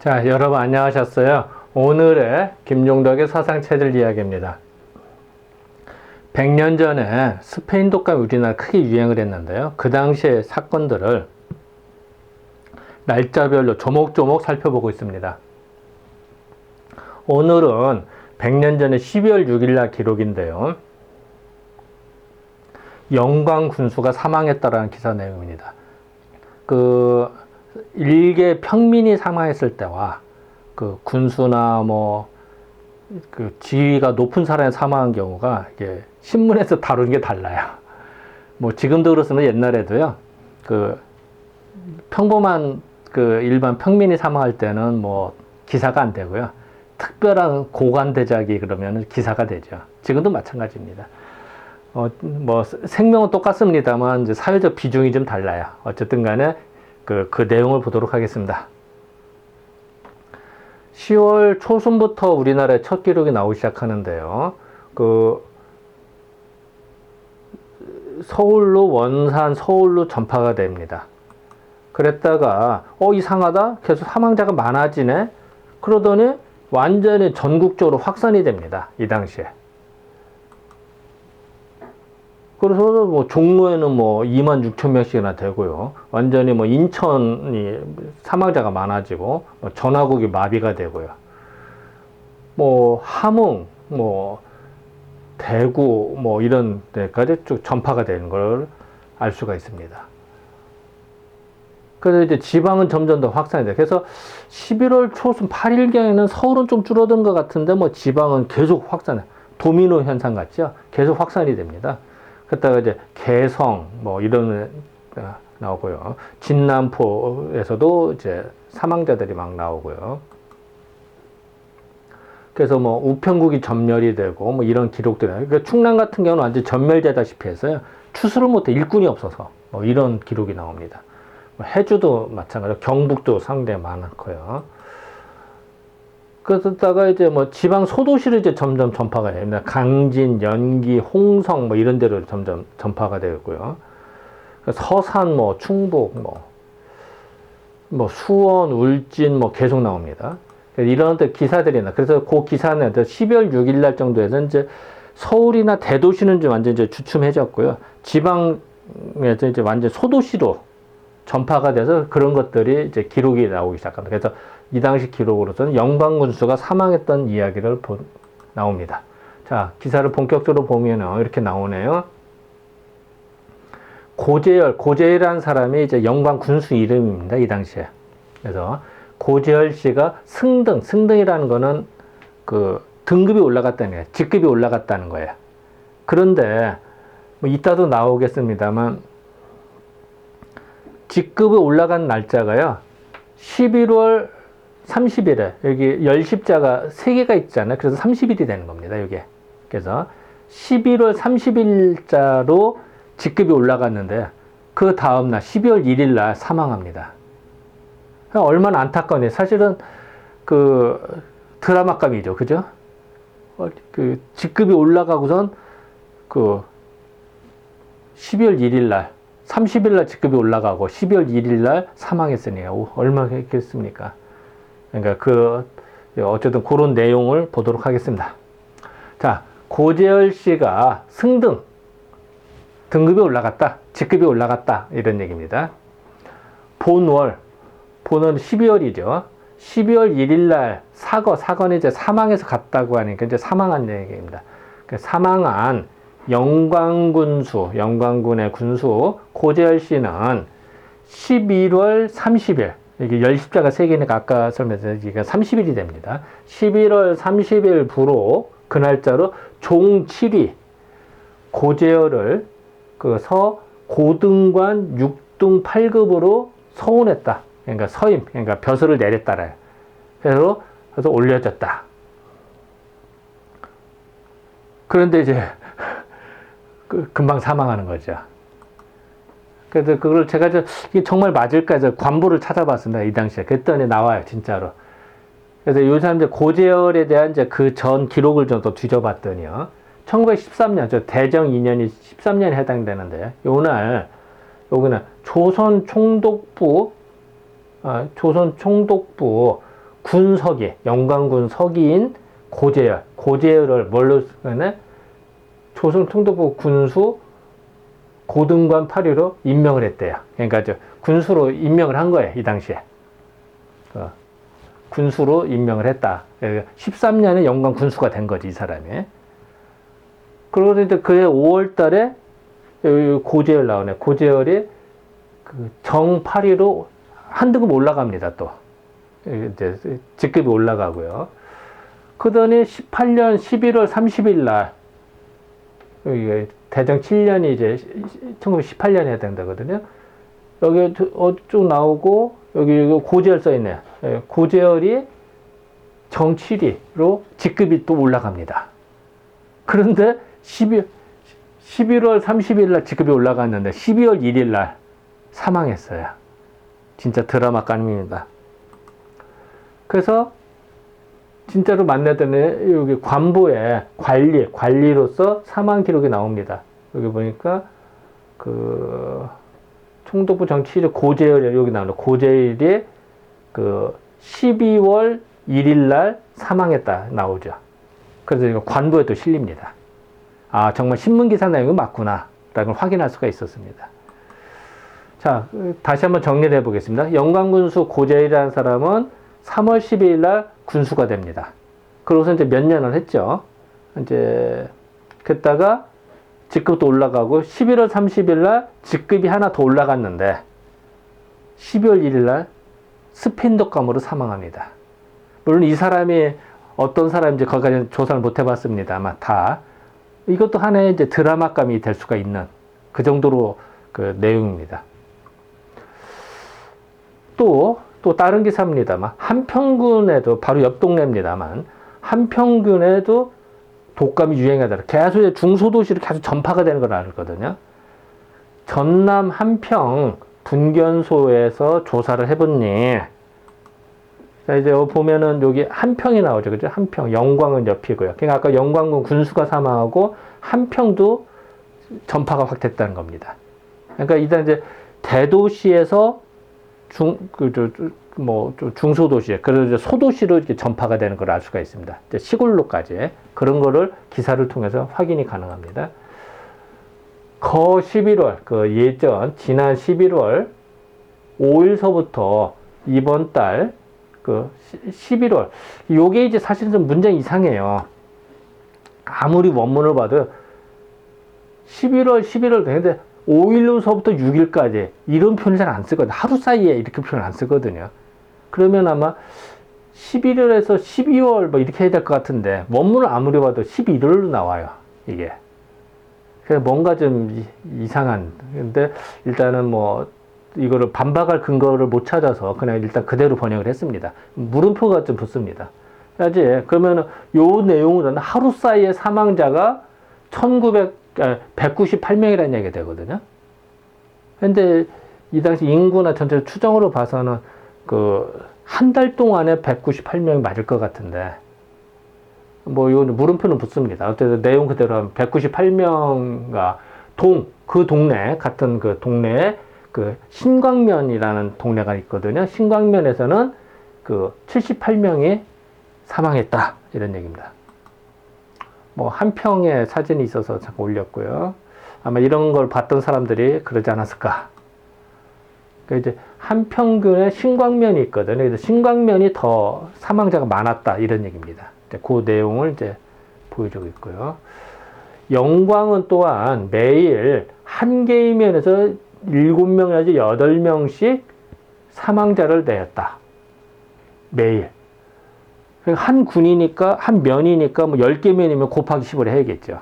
자, 여러분 안녕하셨어요? 오늘의 김용덕의 사상체질 이야기입니다. 100년 전에 스페인 독감이 우리나라에 크게 유행을 했는데요. 그 당시의 사건들을 날짜별로 조목조목 살펴보고 있습니다. 오늘은 100년 전에 12월 6일 날 기록인데요. 영광 군수가 사망했다라는 기사 내용입니다. 일개 평민이 사망했을 때와 군수나 지위가 높은 사람이 사망한 경우가 이게 신문에서 다루는 게 달라요. 지금도 그렇지만 옛날에도요. 평범한 일반 평민이 사망할 때는 기사가 안 되고요. 특별한 고관대작이 그러면 기사가 되죠. 지금도 마찬가지입니다. 생명은 똑같습니다만 이제 사회적 비중이 좀 달라요. 어쨌든 간에 그 내용을 보도록 하겠습니다. 10월 초순부터 우리나라에 첫 기록이 나오기 시작하는데요. 서울로 원산, 서울로 전파가 됩니다. 그랬다가 이상하다. 계속 사망자가 많아지네. 그러더니 완전히 전국적으로 확산이 됩니다. 이 당시에. 그래서 종로에는 26,000명씩이나 되고요. 완전히 인천이 사망자가 많아지고 전화국이 마비가 되고요. 함흥, 대구 이런 데까지 쭉 전파가 되는 걸 알 수가 있습니다. 그래서 이제 지방은 점점 더 확산이 돼요. 그래서 11월 초순 8일경에는 서울은 좀 줄어든 것 같은데 지방은 계속 확산해. 도미노 현상 같죠? 계속 확산이 됩니다. 그랬다가 이제 개성 이런 나오고요. 진남포에서도 이제 사망자들이 막 나오고요. 그래서 우편국이 전멸이 되고 이런 기록들이 나와요. 그러니까 충남 같은 경우는 완전 전멸되다시피 해서요. 추수를 못해 일꾼이 없어서 이런 기록이 나옵니다. 해주도 마찬가지로 경북도 상당히 많고요. 그러다가 이제 지방 소도시로 이제 점점 전파가 됩니다. 강진, 연기, 홍성 이런 데로 점점 전파가 되고요. 서산, 충북, 수원, 울진 계속 나옵니다. 이런 데 기사들이 나. 그래서 그 기사는 12월 6일 날 정도에는 이제 서울이나 대도시는 좀 완전 이제 주춤해졌고요. 지방에서 이제 완전 소도시로 전파가 돼서 그런 것들이 이제 기록이 나오기 시작합니다. 그래서 이 당시 기록으로서는 영광군수가 사망했던 이야기를 나옵니다. 자, 기사를 본격적으로 보면 이렇게 나오네요. 고재열이라는 사람이 이제 영광군수 이름입니다. 이 당시에. 그래서 고재열 씨가 승등이라는 거는 등급이 올라갔다는 거예요. 직급이 올라갔다는 거예요. 그런데 이따도 나오겠습니다만 직급이 올라간 날짜가요. 11월 30일에 여기 열십자가 3개가 있잖아요. 그래서 30일이 되는 겁니다. 이게. 그래서 11월 30일자로 직급이 올라갔는데 그 다음날 12월 1일날 사망합니다. 얼마나 안타까운데 사실은 드라마감이죠. 그죠? 직급이 올라가고선 12월 1일날 30일날 직급이 올라가고 12월 1일날 사망했으니 얼마나 했겠습니까? 그러니까 어쨌든 그런 내용을 보도록 하겠습니다. 자, 고재열 씨가 등급이 올라갔다, 직급이 올라갔다 이런 얘기입니다. 본월 12월이죠. 12월 1일날 사건이 이제 사망해서 갔다고 하니까 이제 사망한 얘기입니다. 사망한 영광군의 군수 고재열 씨는 11월 30일, 이게 열십자가 3개니까 아까 설명드린 이게 30일이 됩니다. 11월 30일 부로 그 날짜로 종 7위 고재열을 고등관 6등 8급으로 서운했다. 그러니까 그러니까 벼슬을 내렸다래요. 그래서 올려졌다. 그런데 이제 금방 사망하는 거죠. 그래서 그걸 제가 이게 정말 맞을까 해서 관보를 찾아봤습니다. 이 당시에. 그랬더니 나와요. 진짜로. 그래서 요새 이제 고재열에 대한 이제 그 전 기록을 좀 더 뒤져봤더니요. 1913년, 대정 2년이 13년에 해당되는데, 여기는 조선 총독부 군서기, 영광군 서기인 고재열을 뭘로 쓰면 조선 총독부 군수 고등관 8위로 임명을 했대요. 그러니까 군수로 임명을 한 거예요, 이 당시에. 군수로 임명을 했다. 13년에 영광 군수가 된 거지, 이 사람이. 그러고 이제 그해 5월 달에 고재열 나오네. 고재열이 그 정 8위로 한 등급 올라갑니다, 또. 이제 직급이 올라가고요. 그러더니 18년 11월 30일 날, 대정 7년이 이제 1918년에 해당되거든요. 여기 쭉 나오고, 여기 고재열 써있네요. 고재열이 정 7위로 직급이 또 올라갑니다. 그런데 11월 30일 날 직급이 올라갔는데 12월 1일 날 사망했어요. 진짜 드라마 감입니다. 그래서 진짜로 만나더니 여기 관보에 관리로서 사망 기록이 나옵니다. 여기 보니까 그 총독부 정치일 고재열이 여기 나오는 고재열이 그 12월 1일 날 사망했다 나오죠. 그래서 이거 관보에 또 실립니다. 아, 정말 신문기사 내용이 맞구나 라는 걸 확인할 수가 있었습니다. 자, 다시 한번 정리를 해보겠습니다. 영광군수 고재열이라는 사람은 3월 12일 날 군수가 됩니다. 그러고서 이제 몇 년을 했죠. 이제, 그랬다가 직급도 올라가고 11월 30일 날 직급이 하나 더 올라갔는데 12월 1일 날 스핀독감으로 사망합니다. 물론 이 사람이 어떤 사람인지 거기까지 조사를 못 해봤습니다만 다 이것도 하나의 이제 드라마감이 될 수가 있는 그 정도로 그 내용입니다. 또 다른 기사입니다만 한평군에도 바로 옆 동네입니다만 한평군에도 독감이 유행하더라. 계속 중소도시로 계속 전파가 되는 걸 알거든요. 전남 한평 분견소에서 조사를 해보니 자, 이제 보면은 여기 한평이 나오죠. 그죠? 한평. 영광은 옆이고요. 그러니까 아까 영광군 군수가 사망하고 한평도 전파가 확 됐다는 겁니다. 그러니까 일단 이제 대도시에서 중소도시에, 그래서 이제 소도시로 이렇게 전파가 되는 걸 알 수가 있습니다. 이제 시골로까지. 그런 거를 기사를 통해서 확인이 가능합니다. 11월, 지난 11월 5일서부터 이번 달, 11월. 요게 이제 사실은 좀 문제가 이상해요. 아무리 원문을 봐도 11월 되는데 5일로서부터 6일까지 이런 표현을 잘 안 쓰거든요. 하루 사이에 이렇게 표현을 안 쓰거든요. 그러면 아마 11월에서 12월 뭐 이렇게 해야 될 것 같은데 원문을 아무리 봐도 11월로 나와요. 이게. 그래서 뭔가 좀 이상한. 근데 일단은 뭐 이거를 반박할 근거를 못 찾아서 그냥 일단 그대로 번역을 했습니다. 물음표가 좀 붙습니다. 그러면 요 내용은 하루 사이에 사망자가 198명이라는 얘기가 되거든요. 근데 이 당시 인구나 전체 추정으로 봐서는 한 달 동안에 198명이 맞을 것 같은데, 뭐, 요 물음표는 붙습니다. 어쨌든 내용 그대로 하면 198명가 그 동네, 같은 그 동네에 신광면이라는 동네가 있거든요. 신광면에서는 78명이 사망했다. 이런 얘기입니다. 뭐, 한평에 사진이 있어서 잠깐 올렸고요. 아마 이런 걸 봤던 사람들이 그러지 않았을까. 이제 한평군에 신광면이 있거든요. 그래서 신광면이 더 사망자가 많았다. 이런 얘기입니다. 그 내용을 이제 보여주고 있고요. 영광은 또한 매일 한 개의 면에서 7명에서 8명씩 사망자를 내었다. 매일. 한 군이니까, 한 면이니까 뭐 10개 면이면 곱하기 10을 해야겠죠.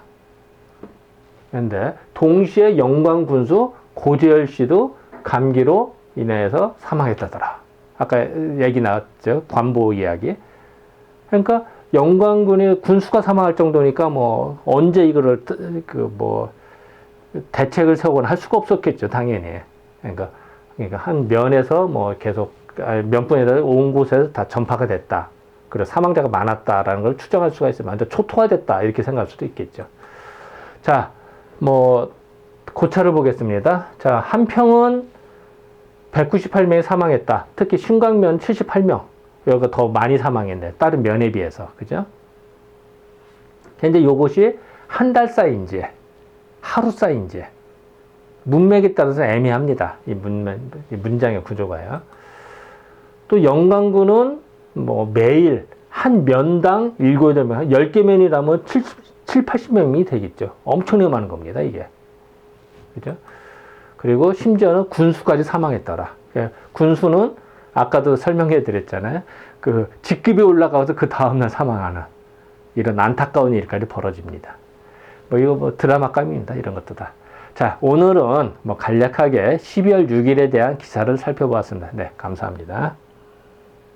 그런데 동시에 영광 군수 고재열 씨도 감기로 인해서 사망했다더라. 아까 얘기 나왔죠. 관보 이야기. 그러니까 영광군이 군수가 사망할 정도니까 뭐 언제 이거를 대책을 세우거나 할 수가 없었겠죠. 당연히. 그러니까 한 면에서 뭐 계속 면분에서 온 곳에서 다 전파가 됐다. 그리고 사망자가 많았다라는 걸 추정할 수가 있으면 완전 초토화됐다. 이렇게 생각할 수도 있겠죠. 자, 뭐 고차를 보겠습니다. 자, 한평은 198명이 사망했다. 특히 신광면 78명. 여기가 더 많이 사망했네. 다른 면에 비해서. 그죠? 근데 요것이 한 달 쌓인지, 하루 쌓인지, 문맥에 따라서 애매합니다. 이 문장의 구조가요. 또 영광군은 뭐 매일 한 면당 7, 8명, 10개 면이라면 7, 80명이 되겠죠. 엄청나게 많은 겁니다, 이게. 그죠? 그리고 심지어는 군수까지 사망했더라. 군수는 아까도 설명해 드렸잖아요. 그 직급이 올라가서 그 다음날 사망하는 이런 안타까운 일까지 벌어집니다. 뭐 이거 뭐 드라마감입니다. 이런 것도 다. 자, 오늘은 뭐 간략하게 12월 6일에 대한 기사를 살펴보았습니다. 네, 감사합니다.